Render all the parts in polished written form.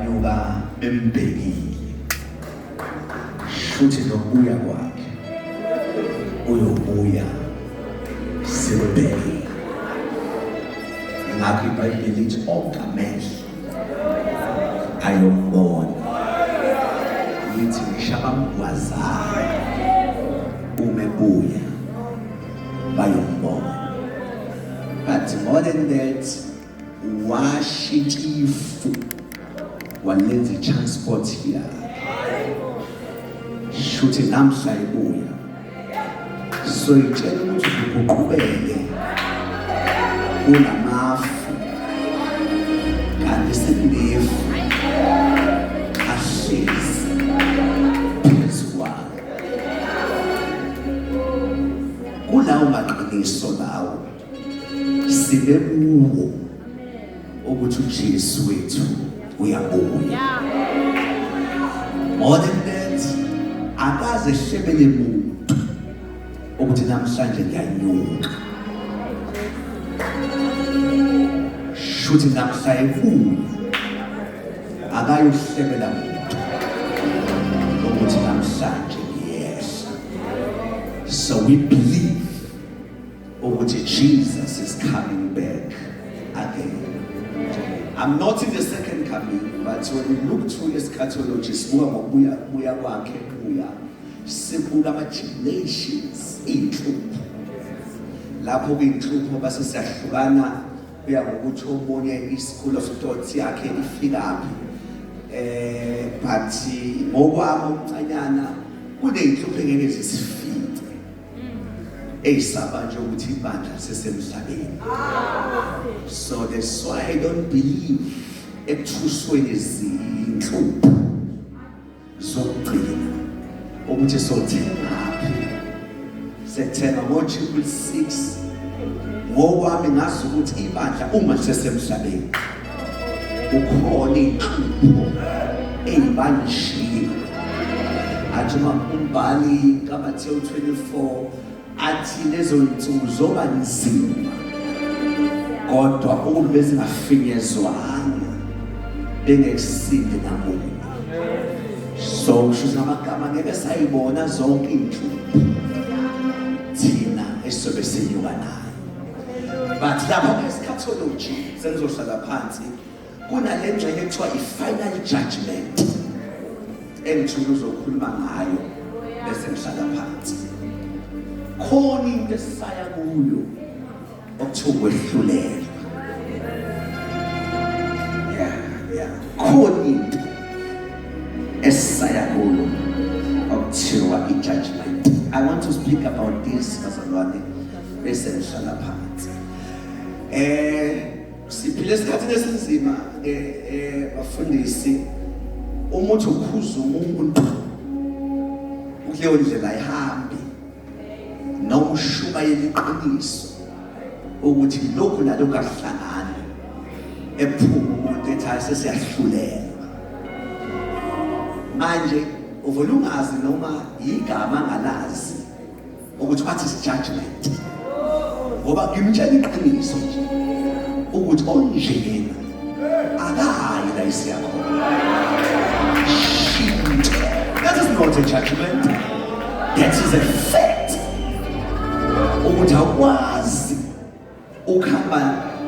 Nyuka bembhekile futhi nokubuya kwakhe uyobuya sibhekile. Ngakho iBhayibheli lithi onke amehlo ayombona, lithi ngisho abamgwazayo uma ebuya bayombona. But more than that, washintsha ifu walenza transport yakhe shuthi namhla ibuya, so itshela ukuthi ukuqhubeke kunamafu kanti sekunefu ahlezi phezu kwayo. Kulawo maqiniso lawo sibe kuwo ukuthi uJesu wethu uyabuya. More than that, akaze ehlebele muntu ukuthi namhlanje ngiyanyuka. Shuthi namhla ebuya akayohlebela muntu ukuthi namhlanje ngiyehla. So we believe ukuthi Jesus is coming back again. I'm not in the second coming, but when we look through eschatology, sibuka ngokubuya kwakhe buya, sibuka ama-generations iy'nhlupho. Lapho kuyinhlupho base siyahlukana kuya ngokuthi omunye i-school of thought yakhe ifikaphi. But ngokwami okuncanyana kuney'nhlupho engeke zisifice ey'saba nje ukuthi ibandla sesemhlabeni. So that's why I don't believe ekuthusweni izinhlupho zokugcina ukuthi sothengaphi, sethenga ngo-666. Ngokwami ngazi ukuthi ibandla uma lisesemhlabeni ukhona iy'nhlupho ey'banjile. Athi umbhali kaMathewu 24 athi lezo zinsuku zoba nzima kodwa ukube bezingafinyezwanga bengekusinde namunye. So kushuza amagama ngeke sayibona zonke iy'nhlupho thina esizobe sinyuka nayo. But lapha eschatology sengizohlala phansi kunale ngxenye ekuthiwa i-final judgment engithula uzokhuluma ngayo bese ngihlala phansi. Khona into esaya kuyo okuthiwa ukwehlulelwa. Khona into esaya kuyo okuthiwa i-judgment. I want to speak about this bazalwane bese ngihlala phansi. Siphile esikhathini esinzima bafundisi, umuntu ukhuza umuntu kuleyo ndlela ayihambi noma ushumayela iqiniso ukuthi lokhu nalokhu akuhlangani, ephuma umuntu ethi hayi sesiyahlulelwa. Manje uvele ungazi noma igama angalazi ukuthi what is judgment, ngoba ngimtshela iqiniso nje ukuthi onjena akayi la isiyakhona. That is not a judgment, that is a fact. Ukuthi akwazi ukuhamba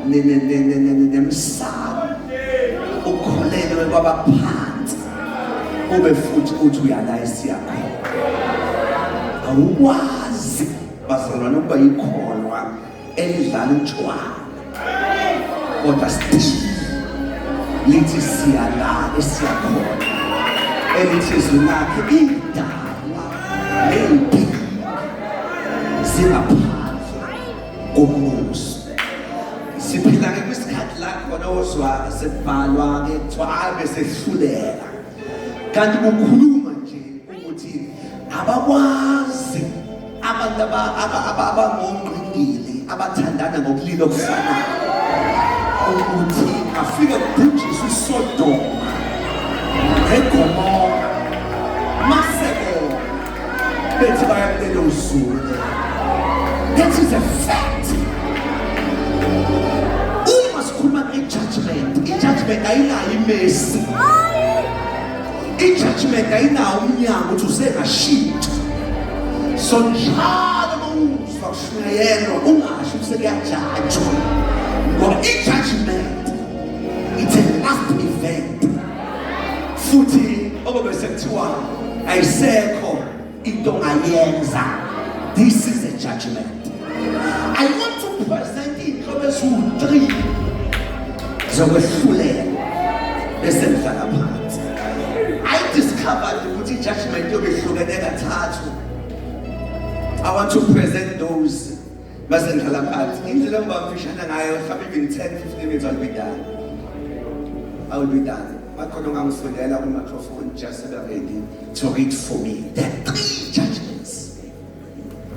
nemsamo ukholelwe kwabaphansi ube futhi uthi uyala isiyakhona. Awukwazi bazalwane ukuba yikholwa elidlala utshwala kodwa lithi siyala esiyakhona, elithi izwi lakhe idalwa ney'mpilo zingaphandle kombuso. Siphila-ke kwisikhathi la khona ozwa sekubhalwa-ke kuthiwa hayi besehlulela, kanti kukhuluma nje ukuthi abakwazi abantu abangongqindile abathandana ngobulili obufanayo ukuthi afike kubhujiswe uSodoma neGomora maseko bethi baya kulelo zulu. That is a fact. Uma sikhuluma i-judgment ayinayo imesi. I-judgment ayinawo umnyango ukuthi usengashintsha. So njalo uzwa kushayelwa ungasho sekuyajajwa. Ngoba i-judgment it's a last event. Futhi okubese kuthiwa ayisekho into ongayenza. This is a judgment. I want to present inhlobo eziwu-3 zokwehlulela bese ngihlala phansi. I discovered ukuthi i-judgment yobehlukene kathathu. I want to present those bese ngihlala phansi. Indlela engibamfishana ngayo mhlawumbe even 10-15 minutes I will be done. Bakhona ongangifundela ku-microphone just so they're ready to read for me. There are 3 judgments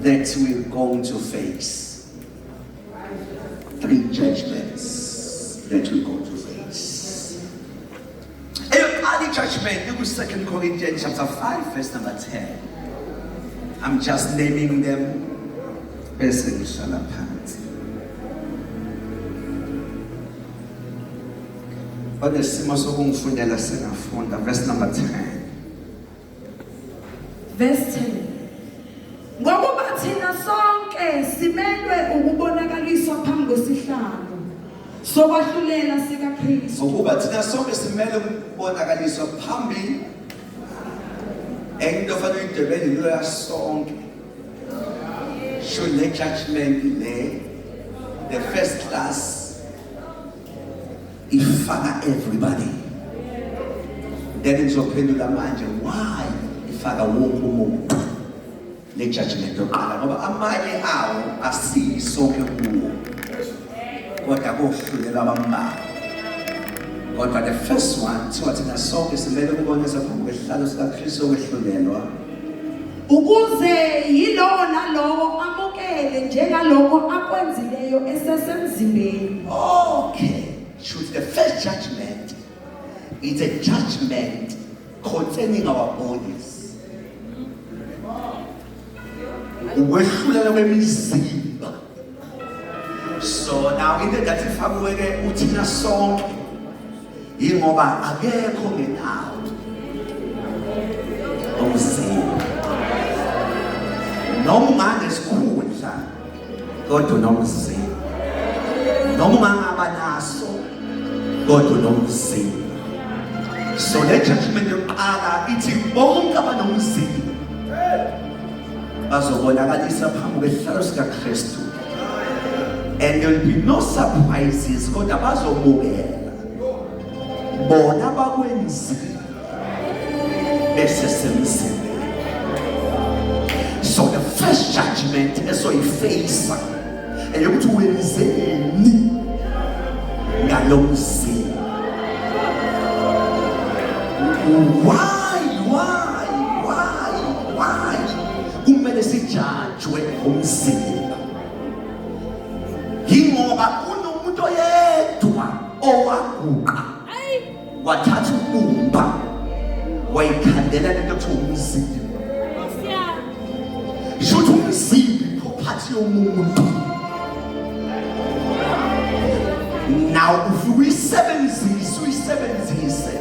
that we're going to face. 3 judgments that we're going to face. Early judgment, look at 2 Corinthians chapter 5, verse number 10. I'm just naming them. Verse number 10. Verse 10. Ngoba thina sonke simelwe ukubonakaliswa phambi kwesihlalo sokwahlulela sikaKristu. Ngoba thina sonke simelwe ukubonakaliswa phambi into fanele idebele lo yasonke. Should the judgment delay the first class ifaka everybody. Then ngizophendula manje why ifaka wonke umuntu le judgment yoqala ngoba amanye awo asisonke kuwo kodwa kohlulela abambalwa. Kodwa the first one kuthiwa thina sonke simele ukubonisa phambi kwesihlalo sikaKristu okwehlulelwa ukuze yilowo nalowo amukele njengalokho akwenzileyo esesemzimbeni. Okay. Should the first judgment is a judgment concerning our bodies. Ukwehlulela kwemizimba. So now into that ifakwe uthina sonke ingoba akekho ngenawo umzimba. Noma ungangesikhundla kodwa nomzimba. Noma ungangaba naso kodwa nomzimba. So le judgment yoqala ithi bonke abanomzimba bazobonakalisa phambi kwesihlalo sikaKristu. And there will be no surprises kodwa bazobukela bona bakwenzile bese semzimba. So the first judgment esoyifacea eyokuthi wenzeni ngalomzimba. Why kumele sijajwe ngomzimba? Yingoba kunomuntu oyedwa owaguqa wathatha ubumba wayikhandela lento ekuthiwa umzimba. Should umzimba iproperty yomuntu. Now ufike uyisebenzise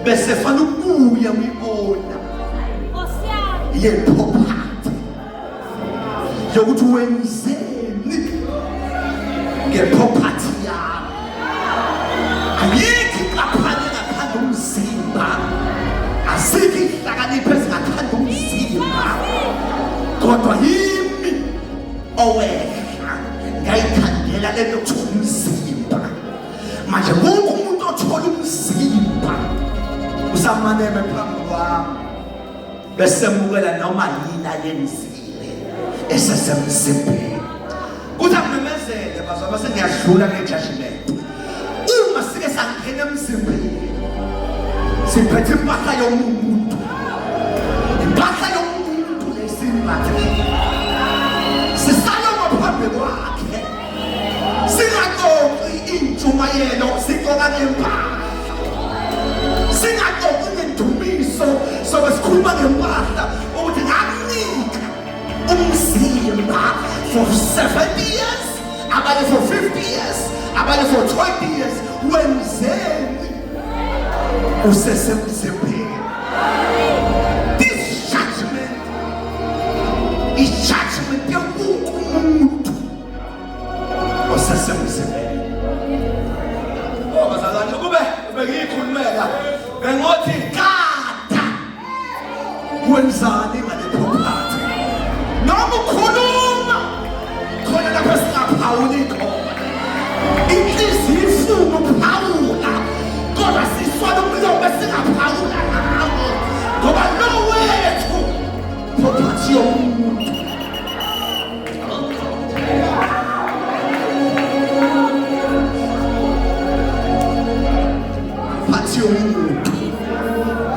bese fana ukuya uyibona ye property yokuthi wenzeni ngeproperty yakho. Ayikho iqaphane ngaphandle umzimba, asikho ihlakanipho ezingaphandle umzimba, kodwa yimi owehla ngayikhandela lento ekuthiwa umzimba. Manje wonke umuntu othola umzimba usamaneme phambi kwami bese mukela noma yini ayenzile esesemzimbeni. Kuthi akumemezele bazaba sengiyadlula ngejudgment. Uma sike sangena emzimbeni siphethe impahla yomuntu. Impahla yomuntu lesimbathile sisala ngaphambi kwakhe. Singaxoxi intshumayelo siqoka ngempahla. Singaxoxi ngendumiso sobe sikhuluma ngempahla ukuthi ngakunika umzimba for 70 years, abanye for 50 years, abanye for 20 years. wenzeni usesemzimbeni. This judgment is judgment yomuntu osesemzimbeni. Oh bazalwane, kube bengiyikhulumela bengothi kata wenzani ngale property. Noma ukhuluma khona lapho singaphawuli khona. Inhliziyo ifuna ukuphawula kodwa siswala umlomo singaphawula ngawo ngoba lo wethu property yomuntu.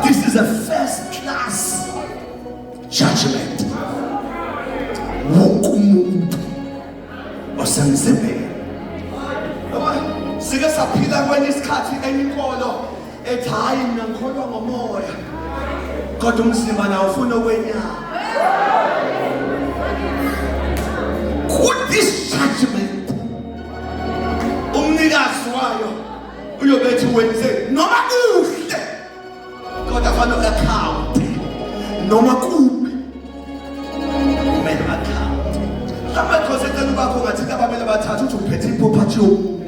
This is a first class judgment. Wokumuntu osemzimbeni. Sike saphila kwenye isikhathi enkolo ethi hayi mina ngikholwa ngomoya kodwa umzimba nawo ufuna ukwenyama. With this judgment umnikazi wayo uyobethi wenze noma kuhle kodwa kufanele account noma kubi kumele account. Mhlawumbe khosetseni bakho ngathi abamele bathathu uthi uphethe iproperty yomuntu.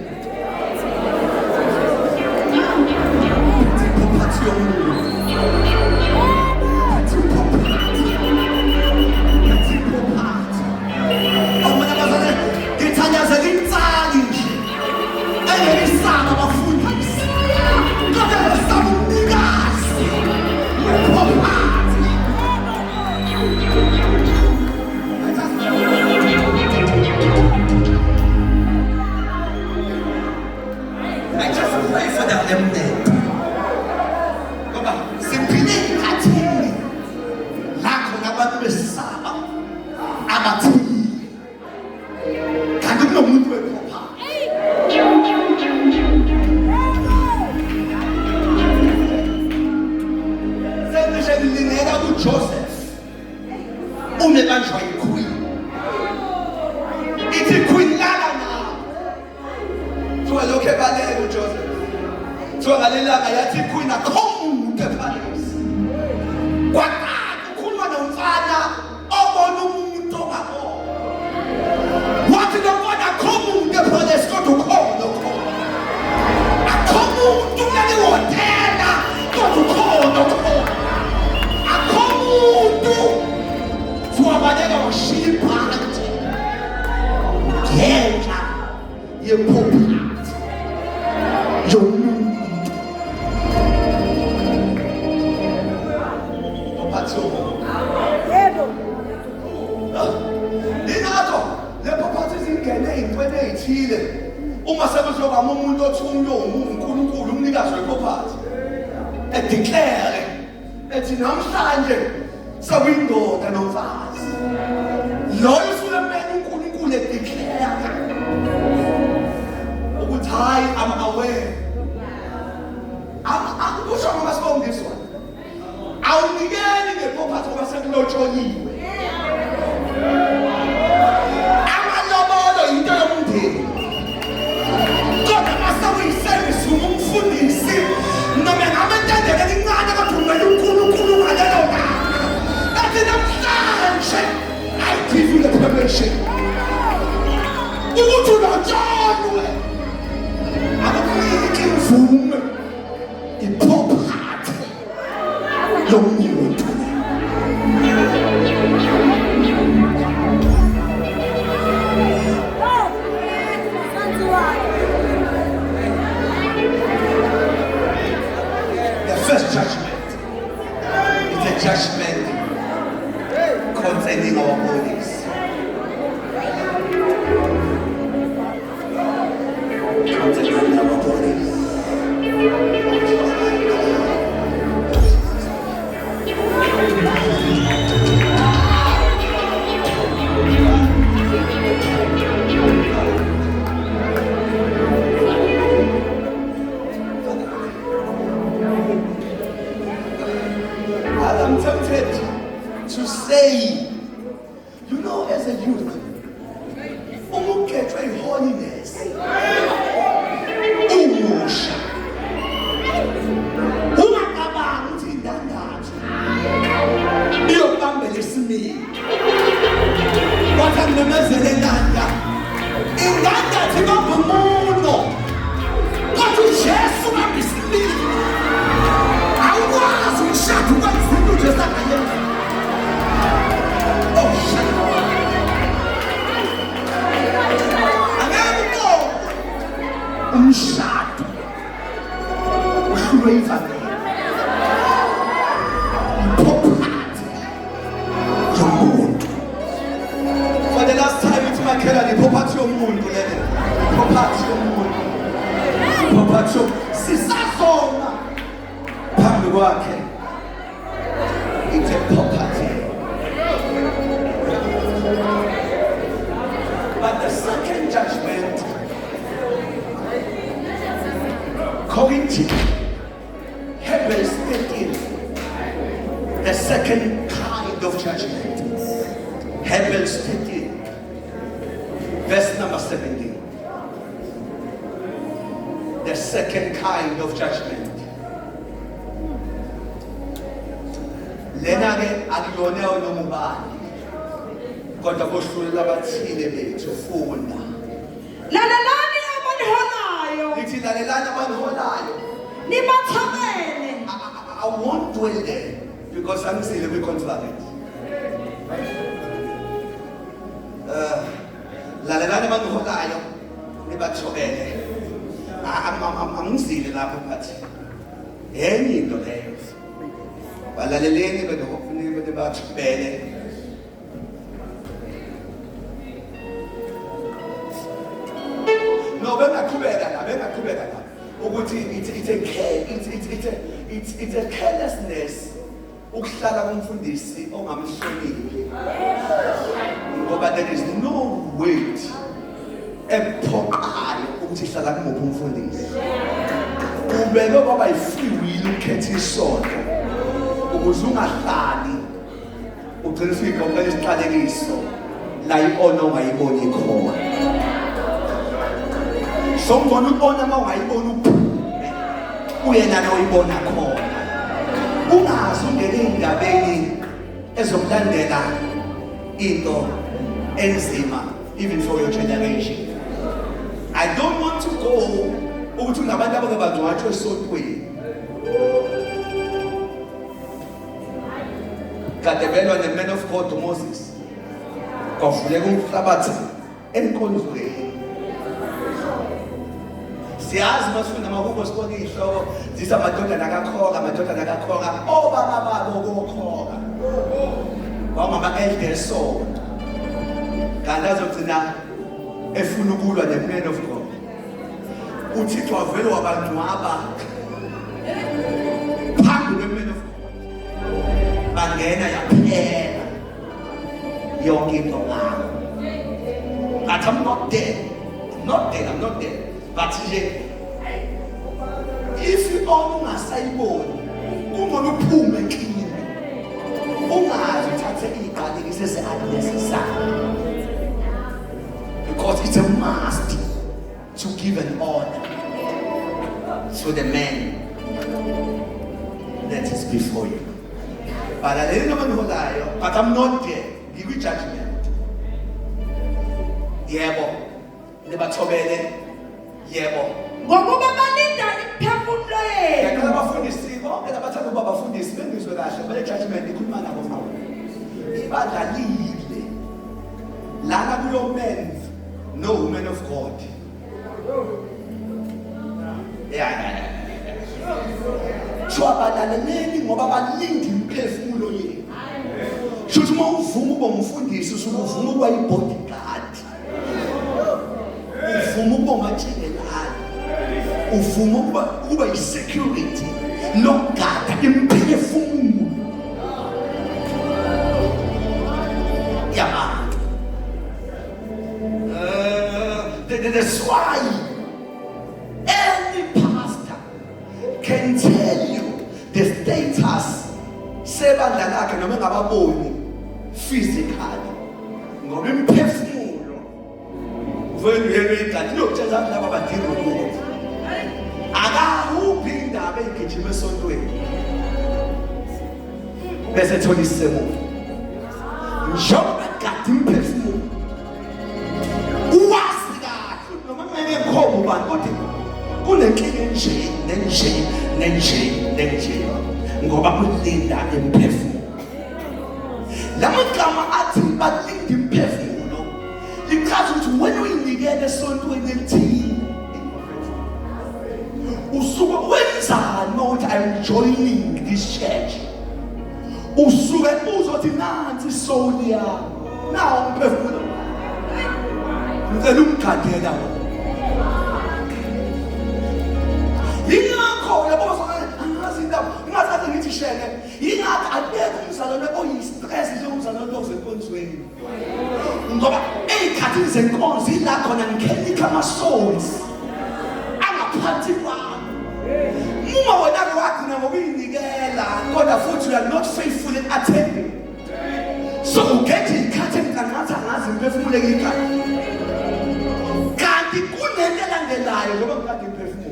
Iproperty yomuntu. Omanye abazane ngithandaza intsali nje engelisaba abafundisi kodwa lesaba umnikazi weproperty. I just pray for them there. Ngoba simphile ikhathini lakho nabantu besaba abathile kanti kunomuntu weproperty. Sengisho ngilingeka kuJoseph umebanjwa yiqueen. Ithi queen lala nawo. Kuthiwa lokhu ebaleka uJoseph. Kuthiwa ngalelanga yathi iqueen akhomuke phansi. Kwaqala ukhuluma nomfana obona umuntu ongabona. Wathi nomfana akhomuke phansi kodwa ukhona khona. Akhomuke ulale wotela kodwa ukhona khona. Akhomuke siwabaleka washiya ibhanti ngenxa yeproperty yomuntu. Property yomuntu. Ingakho le property zingene ey'ntweni ey'thile uma sekuzokwama umuntu othunywe uNkulunkulu umnikazi weproperty edeclare ethi namhlanje sewuyindoda nomfazi. Loyo usulemele uNkulunkulu edeclare ukuthi hayi I'm aware. Akusho ngoba sibongiswa awunikeli ngeproperty ngoba sekulotsholiwe. Amalobolo into yomndeni kodwa masewuyisevisi umfundisi noma ngabe ntandela lincane kodwa umele uNkulunkulu ngalelo langa ethi namhlanje I give you the permission ukuthi ulotsholwe akukuniki imvume iproperty yomuntu. The first judgment is a judgment concerning our bodies. Concerning our bodies. I'm tempted to say, you know, as a youth, umuketwe holiness, umush, phambi kwakhe. It's a property. But the second judgment, Corinthians, Hebrews 13, the second kind of judgment. Hebrews 13, verse number 17. The second kind of judgment. Lena ke akuyona unomubani. Kodwa boshulula abathile bethu funda. Lalelani abaniholayo. Lithi lalelani abaniholayo. Nibathamele. I won't dwell there because I'm still a bit confident. Lalelani abaniholayo nibathobele. Angizile lapho phathi. Enye into leyo. Balaleleni bathobele. No, bengaqhubeka la. Ukuthi it's a carelessness ukuhlala kumfundisi ongamhloniphi. Ngoba there is no weight ephoqayo ukuthi hlala kumuphi umfundisi. Ubeke kwaba yi-free will ukhetha isonto ukuze ungahlali ugcine usuyigqokela isiqalekiso la i-honor ongayiboni khona. Sombona ubona uma ungayibona uphume uyena noyibona khona. Ungazi ungene endabeni ezokulandela into enzima even for your generation. I don't want to go ukuthi unabantu abangabangcwatshwa esontweni. Kadebelwa the man of God Moses. Kwavuleka umhlabathi enkonzweni. Siyazi masifuna amahubo sibona ihloko zisa amadodana akakhokha obaba babo kokhoka wangama elders so kanti azogcina efuna ukulwa the man of God. uThixo wavele wabangcwaba phambi kwe-man of God bangena yaphela yonke into ngabo. But I'm not there. But if you all ungasayiboni kungona uphume enkini ungazi uthathe igadi isese unnecessary because it's a must to give an order to the man that is before you. But I'm not there. Give you judgment. Yebo nibathobele. Yebo. Ngokuba balinda imphefumulo yenu. Ngiyacela abafundisi bonke labathanda ukuba abafundisi bengizwe kahle bale judgment ikhuluma nabo mama. Ibadlalile. Lana kulo man no woman of God. Yeah. Abadlaleleni ngoba balinda imphefumulo yenu. Shuthi uma uvuma uba umfundisi usuke uvuma ukuba yi-bodyguard. Uvuma ukuba umatshelelani. Uvuma ukuba yi-security nokugada imphefumulo yabantu. That's why any pastor can tell you the status sebandla lakhe noma ngababoni physically ngoba imphefumulo vele uyekade lokutshela laba badinga ukuthi akahuphi indaba egijima esontweni bese thola isimo njengoba kade imphefumulo uwazi kahle noma ngeke khomba ubani kodwa kunenkinga nenje ngoba kulinda imphefumulo. Lamagama athi balinda imphefumulo lichaza ukuthi wena uyinikele esontweni elithile usuke wenzani ukuthi I'm joining this church usuke uzothi nansi isoul yakho nawo umphefumulo ngicela umgadela yingakho yabo ngathi shele ingathi akekho umzalwane oyistress njengomzalwane osenkonzweni ngoba ey'khathini zenkonzo ila khona ngikhelikha ama-souls angaphansi kwami uma wena-ke wagcina ngokuyinikela kodwa futhi you are not faithful in attending so ukhethe iy'khathi engiqanqatha ngazi ngiphefumuleke ikhaya kanti kunento elandelayo ngoba ngikade ngiphefumule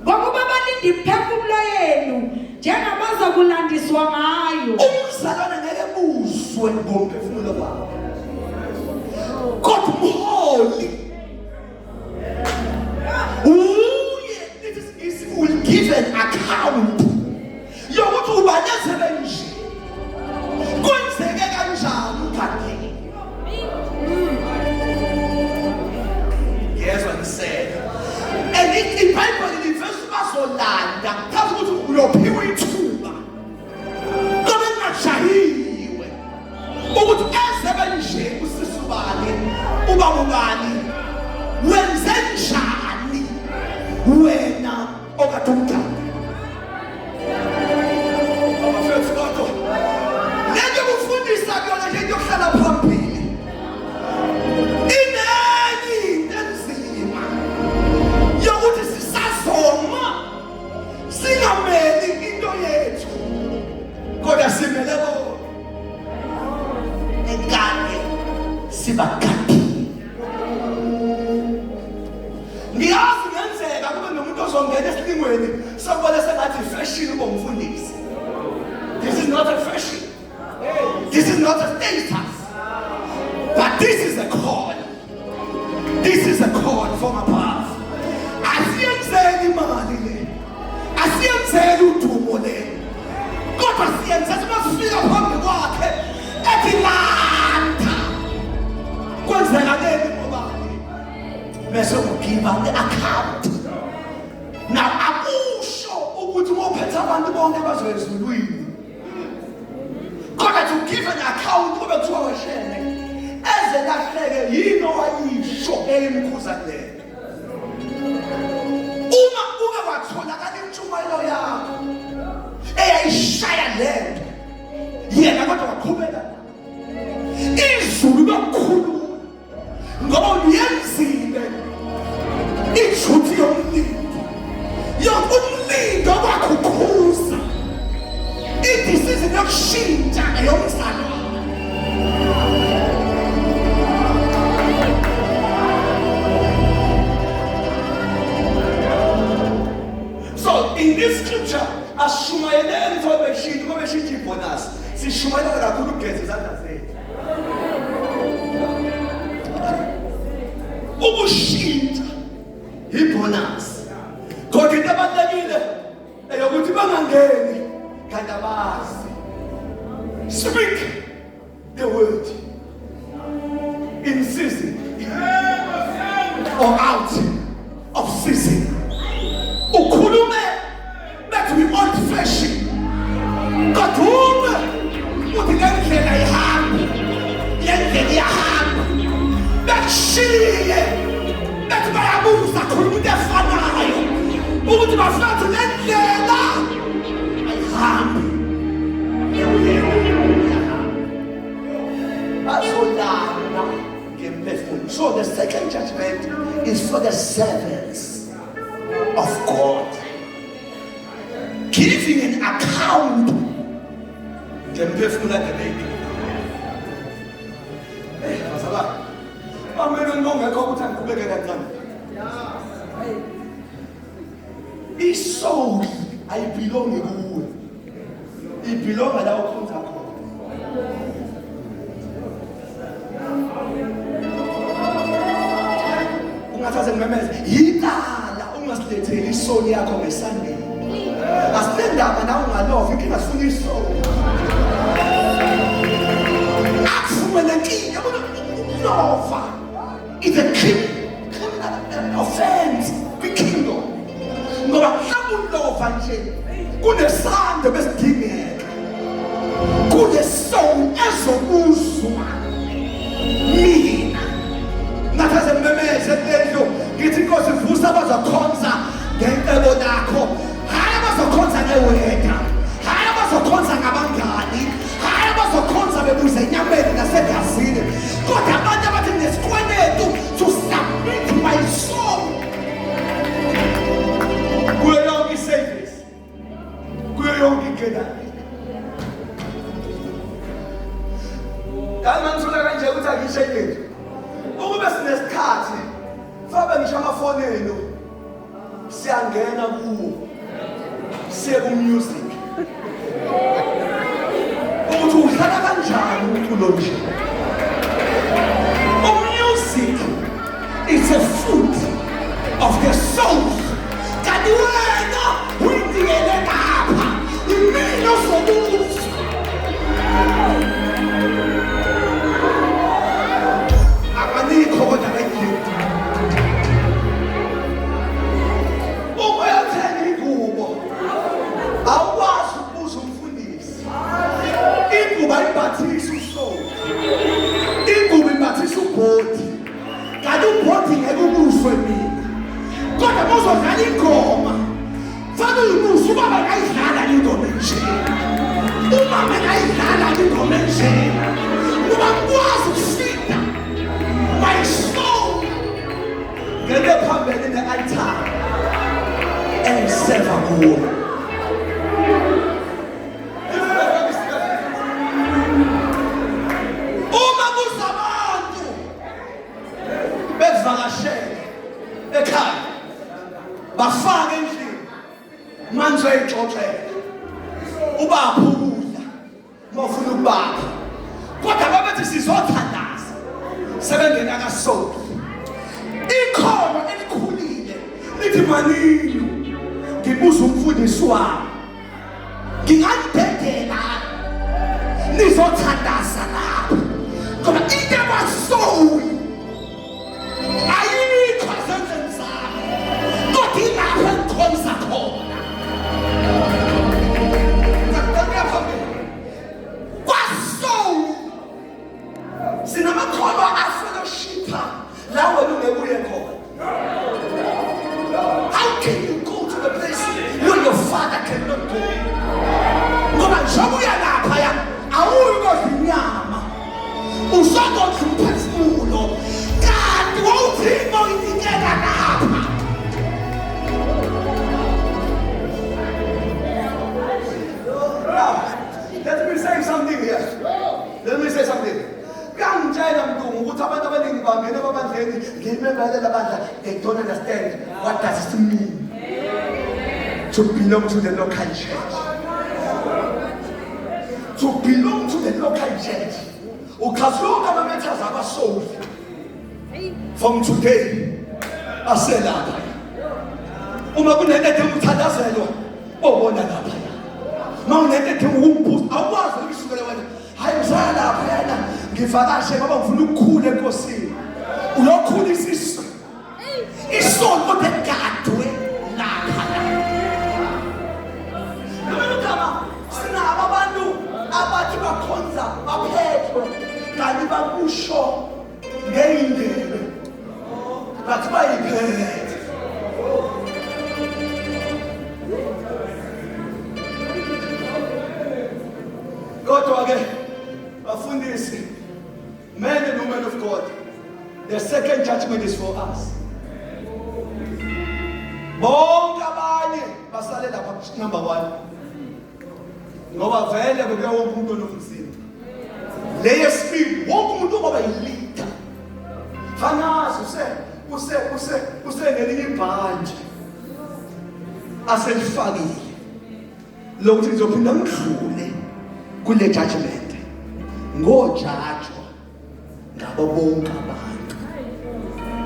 ngokuba balinde imiphefumulo yenu njengabazokulandiswa ngayo. Umzalwane ngeke buzwe ngomphefumulo wakho kodwa umholi will give an account yokuthi ubanezebe nje kwenzeke kanjani uphakile. Yes, what he said. And in Bible in verse bazolanda phambi ukuthi uyophiwa ithuba ngoba engajahiwe ukuthi ezebe nje usisubane ubabukani wenze njani wena okade umdala abafethu kodwa lento kufundisa kuyona nje yokuhlala phambili ineni enzima yokuthi sisazoma singameli into yethu kodwa simele ekade sibagadi ngiyazi ngenzeka kube nomuntu ozongena esilingweni sokubona sengathi fashion ubomfundisi. This is not a fashion, this is not a status, but this is a call. This is a call from above. Asiyenzeli imali le, asiyenzeli udumo le, kodwa siyenzela masifika phambi kwakhe ethi landa kwenzeka nini ngobani bese ugiva le-account. Now akusho ukuthi uma uphethe abantu bonke bazoya ezulwini kodwa to give an account kube kuthiwa weshele eze lahleke yini owayisho eyimkhuza kuleyo. Uma uke watholakala intshumayelo yakho eyayishaya lento yena kodwa waqhubeka izulu lokukhulula ngoba uyenzile ijuthi yomlindo wakhukhuza idecision yokushintsha yomzalwane. So in this scripture ashumayeleni ngoba beshintsha ibonus sishumayela kakhulu ukugeza izandla zethu ukushintsha ibonus kodwa into abalekile eyokuthi bangangeni kanti abazi. Speak the word in season or out of season. Ukhulume bethi we old fashioned kodwa uthi ngendlela ihamba yendlela iyahamba bekushiye bethi bayabuza khuluma into efanayo ukuthi bafethu lendlela ayihambi azolana ngemphefumulo. So the second judgment is for the servants of God giving an account ngemphefumulo akebeki. Basaba bamele ngongekho ukuthi angiqhubeke kancane. Isoul ayibelongi kuwe, ibelonga la ukhonza khona. Ungathathe ngimemeze yicala ungasiletheli isoul yakho ngesandeni. Asinendaba na ungalova inkinga sifuna isoul. Akufumene inkinga ukulova is a criminal offense kwi-kingdom. Ngoba mhlawumbe nje kunesando besidingeka kunesoul ezokuzwa mina nathaze mbemeze lendlu ngithi inkosi vusa ababusa abazokhonza ngentebo lakho, hayi abazokhonza ngeweda, hayi abazokhonza ngabangani, hayi abazokhonza bebuza enyameni nasegazini, kodwa abantu abathi nesikwenetu to submit my soul kuyo yonke iservice, kuyo yonke inkedani. Kanganithola kanje ukuthi akishayeli ukube sinesikhathi fabe ngisho amafoni enu siyangena kuwo siye ku-music ukuthi uhlala kanjani umculo nje. Music is a fruit of the soul. Kanti wena uyindiyele lapha imini ozobuza. Abanikho kodwa bengile uma yathenga ingubo awukwazi ukubuza umfundisi. Ingubo ayimbathisa usoul, ingubo imbathisa ubhodi, kanti ubhodi ngeke ubuswe mina. Kodwa muzodlala ingoma fana uyibusa ubaba ngayidlala ingoma enje, umama ngayidlala ingoma enje, ngoba ngikwazi ukufika my soul ngeke phambili ne-altar engiseva kuwo. Uma kuzabantu bevakashele ekhaya bafake endlini manje uyayixoxela ubapha ukudla mawufuna ukubapha, kodwa babethi sizothandaza sebengena kaSoul. Ikhono elikhulile lithi manini ngibuza umfundisi wami ngingalibhedela nizothandaza lapho, ngoba into kaSoul ayikho ezenzweni zami, kodwa ilapho engikhonza khona. KwaSoul sinamakhono afellowship la wena ungekuye khona. How can you go to the place where your father cannot go? Ngoba njengoba uya laphaya awuyi kodwa inyama, uzokodla umphefumulo, kanti wawuthini oyinikela lapha. Let me say something here. Let me say something. Kangitshela mlungu ukuthi abantu abaningi bangena babandleni ngimemelela bandla, they don't understand what does it mean to belong to the local church. To belong to the local church. Ukhazonke ama-matters aba-soul from today aselapha. Uma kunento edinga ukuthandazelwa bobona laphaya, uma kunento edinga ukumbuza awukwazi ukusukela wena hayi usaya lapha yana ngivakashe ngoba ngifuna ukukhula enkosini. Uyokhulisa isoul kodwa egadwe lapha. Noma sinabo abantu abathi bakhonza baphethwe kanti bakusho ngeyindebe bathi bayiphethe. Kodwa ke bafundisi, men and women of God, the second judgment is for us. Bonke abanye basale lapha number 1 ngoba vele kubuya wonke umuntu onomzimba. Leyo speed wonke umuntu oba yi-leader. Fanazi usengelinye ibhanje aselifakile lokuthi ngizophinda ngidlule kule judgment ngojajwa ngabo bonke abantu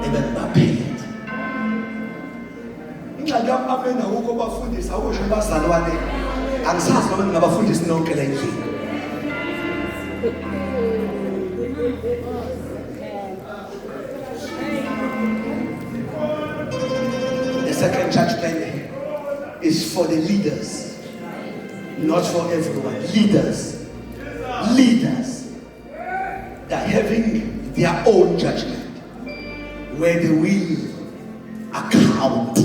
ebengibaphethe. Ingxaki yami apha ukho bafundisa akusho bazalwane, angisazi noma ngingabafundisi nonke la endlini. The second judgment is for the leaders, not for everyone. Leaders that having their own judgment, where they will account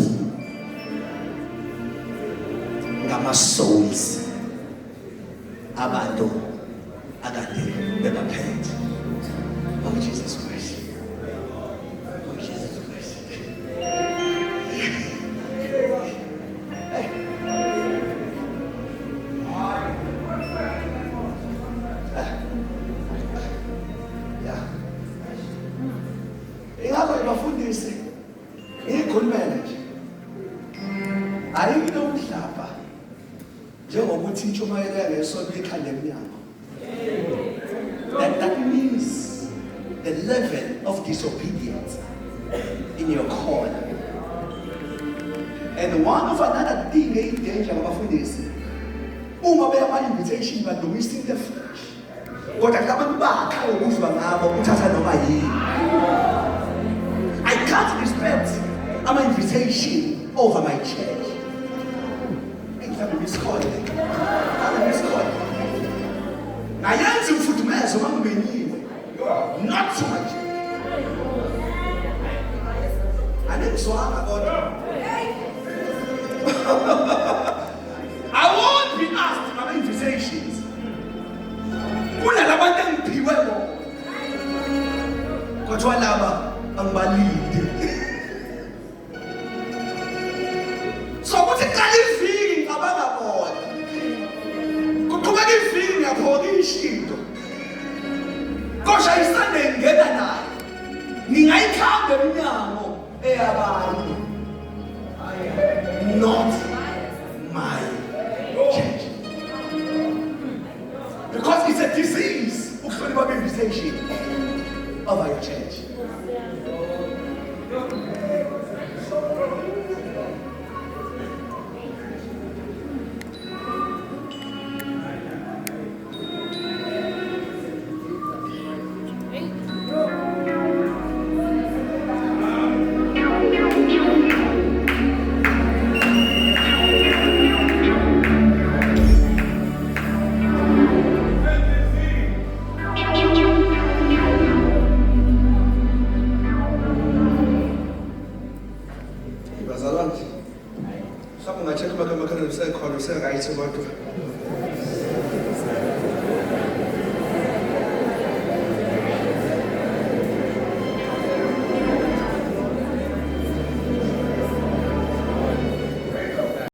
ngama-souls abantu akade bebaphethe. Oh Jesus Christ. Oh Jesus Christ. Hey. Yeah. Ingakho ibafundise ngikhulumele nje. Ayikho umhlaba njengokuthi intshumayelo ngesonto ikhanda emnyango. That means the level of disobedience in your corner. And one of another thing in danger ngabafundisi uma beya invitation but wasting the flesh. Kodwa abantu bakha ukuzwa ngabo uthatha noma yini. I can't respect my invitation over my church. I'm miscalled. Nayenza umfudumeza uma ngimenyiwe. Not so much. Anengizwanga kodwa. I won't be asked my invitations. Kunalabantu engiphiwe bona. Kodwa laba angibalinde. So kuthi qala iviki ngicabanga bona. Kuqhubeka iviki ngiyaphoka ishinto. Kosha isande ngena naye. Ningayikhamba eminyango eyabantu. Not my church. Because it's a disease. Ukuhlonipha invitation over your church.